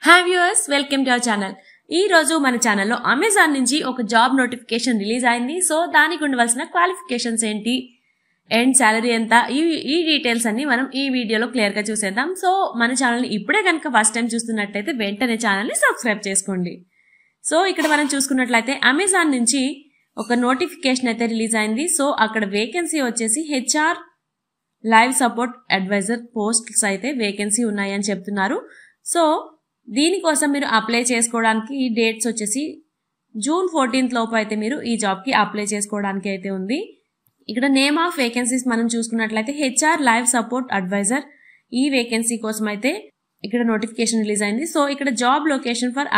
Hi viewers, welcome to our channel. ఈ రోజు మన ఛానల్లో అమెజాన్ నుంచి ఒక జాబ్ నోటిఫికేషన్ రిలీజ్ అయింది. సో దానికి ఉండవలసిన క్వాలిఫికేషన్స్ ఏంటి అండ్ సాలరీ ఎంత, ఈ డీటెయిల్స్ అన్ని మనం ఈ వీడియోలో క్లియర్ గా చూసేద్దాం. సో మన ఛానల్ని ఇప్పుడే కనుక ఫస్ట్ టైం చూస్తున్నట్లయితే వెంటనే ఛానల్ని సబ్స్క్రైబ్ చేసుకోండి. సో ఇక్కడ మనం చూసుకున్నట్లయితే అమెజాన్ నుంచి ఒక నోటిఫికేషన్ అయితే రిలీజ్ అయింది. సో అక్కడ వేకెన్సీ వచ్చేసి HR live support advisor posts అయితే వేకెన్సీ ఉన్నాయని చెప్తున్నారు. సో దీనికోసం మీరు అప్లై చేసుకోవడానికి డేట్స్ వచ్చేసి జూన్ 14th లోపు అయితే మీరు ఈ జాబ్కి అప్లై చేసుకోవడానికి అయితే ఉంది. ఇక్కడ నేమ్ ఆఫ్ వేకెన్సీస్ మనం చూసుకున్నట్లయితే HR లైవ్ సపోర్ట్ అడ్వైజర్ ఈ వేకెన్సీ కోసం అయితే ఇక్కడ నోటిఫికేషన్ రిలీజ్ అయింది. సో ఇక్కడ job location for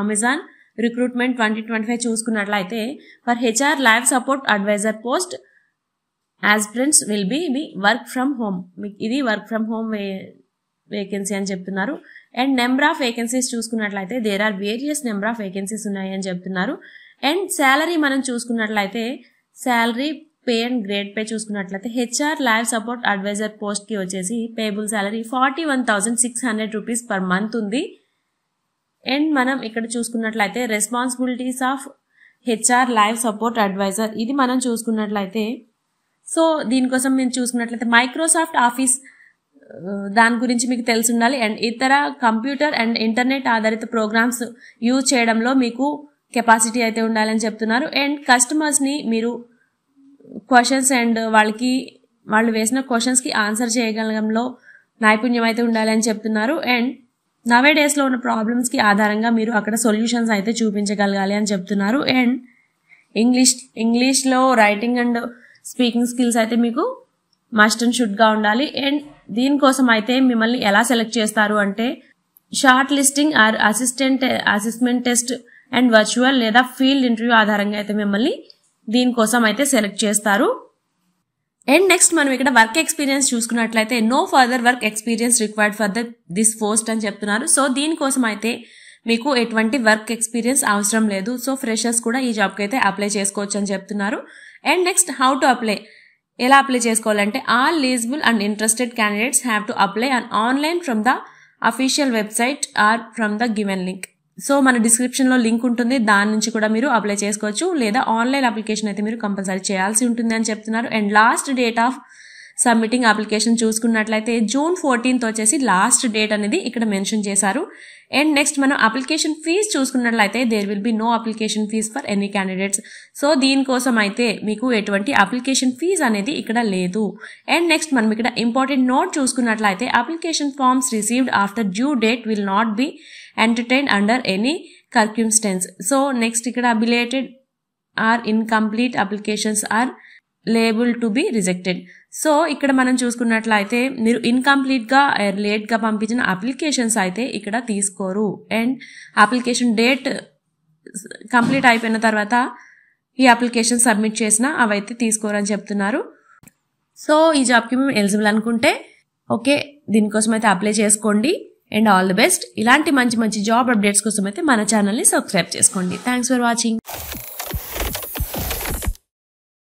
Amazon recruitment 2025 చూసుకున్నట్లయితే for HR live support advisor post aspirants will be work from home. ఇది వర్క్ ఫ్రమ్ హోమ్ వేకెన్సీ అని చెప్తున్నారు. అండ్ నెంబర్ ఆఫ్ వేకెన్సీస్ చూసుకున్నట్లయితే there are various number of vacancies ఉన్నాయి అని చెప్తున్నారు. And salary మనం చూసుకున్నట్లయితే salary pay and grade pay చూసుకున్నట్లయితే HR live support advisor post కి వచ్చేసి payable salary 41,600 rupees per month ఉంది. అండ్ మనం ఇక్కడ చూసుకున్నట్లయితే responsibilities of HR live support advisor ఇది మనం చూసుకున్నట్లయితే సో దీనికోసం మేము చూసుకున్నట్లయితే మైక్రోసాఫ్ట్ ఆఫీస్ దాని గురించి మీకు తెలిసి ఉండాలి. అండ్ ఇతర కంప్యూటర్ అండ్ ఇంటర్నెట్ ఆధారిత ప్రోగ్రామ్స్ యూజ్ చేయడంలో మీకు కెపాసిటీ అయితే ఉండాలని చెప్తున్నారు. అండ్ కస్టమర్స్ని మీరు క్వశ్చన్స్ అండ్ వాళ్ళు వేసిన క్వశ్చన్స్కి ఆన్సర్ చేయగలగంలో నైపుణ్యం అయితే ఉండాలని చెప్తున్నారు. అండ్ నవే డేస్లో ఉన్న ప్రాబ్లమ్స్కి ఆధారంగా మీరు అక్కడ సొల్యూషన్స్ అయితే చూపించగలగాలి అని చెప్తున్నారు. అండ్ ఇంగ్లీష్లో రైటింగ్ అండ్ స్పీకింగ్ స్కిల్స్ అయితే మీకు మస్ట్ అండ్ షుడ్గా ఉండాలి. అండ్ దీనికోసం అయితే మిమ్మల్ని ఎలా సెలెక్ట్ చేస్తారు అంటే short listing or assessment test and virtual లేదా ఫీల్డ్ ఇంటర్వ్యూ ఆధారంగా అయితే మిమ్మల్ని దీనికోసం అయితే సెలెక్ట్ చేస్తారు. అండ్ నెక్స్ట్ మనం ఇక్కడ వర్క్ ఎక్స్పీరియన్స్ చూసుకున్నట్లయితే no further work experience required for this post అని చెప్తున్నారు. సో దీనికోసం అయితే మీకు ఎటువంటి వర్క్ ఎక్స్పీరియన్స్ అవసరం లేదు. సో ఫ్రెషర్స్ కూడా ఈ జాబ్కి అయితే అప్లై చేసుకోవచ్చు అని చెప్తున్నారు. And next how to apply, ఎలా అప్లై చేసుకోవాలంటే all eligible and interested candidates have to apply and online from the official website are from the given link. So మన డిస్క్రిప్షన్లో లింక్ ఉంటుంది, దాని నుంచి కూడా మీరు అప్లై చేసుకోవచ్చు. లేదా ఆన్లైన్ అప్లికేషన్ అయితే మీరు కంపల్సరీ చేయాల్సి ఉంటుంది అని చెప్తున్నారు. And last date of submitting application చూసుకున్నట్లయితే జూన్ 14th వచ్చేసి లాస్ట్ డేట్ అనేది ఇక్కడ మెన్షన్ చేశారు. అండ్ నెక్స్ట్ మనం అప్లికేషన్ ఫీజ్ చూసుకున్నట్లయితే there will be no application fees for any candidates. So దీనికోసం అయితే మీకు ఎటువంటి అప్లికేషన్ ఫీజ్ అనేది ఇక్కడ లేదు. అండ్ నెక్స్ట్ మనం ఇక్కడ ఇంపార్టెంట్ నోట్ చూసుకున్నట్లయితే application forms received after due date will not be entertained under any circumstance. So next ఇక్కడ belated or incomplete applications are liable to be rejected. So ఇక్కడ మనం చూసుకున్నట్లయితే మీరు ఇన్కంప్లీట్గా లేట్గా పంపించిన అప్లికేషన్స్ అయితే ఇక్కడ తీసుకోరు. అండ్ అప్లికేషన్ డేట్ కంప్లీట్ అయిపోయిన తర్వాత ఈ అప్లికేషన్ సబ్మిట్ చేసినా అవైతే తీసుకోరు అని చెప్తున్నారు. సో ఈ జాబ్కి మేము ఎలిజిబుల్ అనుకుంటే ఓకే, దీనికోసం అయితే అప్లై చేసుకోండి. And all the best. ఇలాంటి మంచి మంచి జాబ్ అప్డేట్స్ కోసం అయితే మన ఛానల్ని సబ్స్క్రైబ్ చేసుకోండి. Thanks for watching.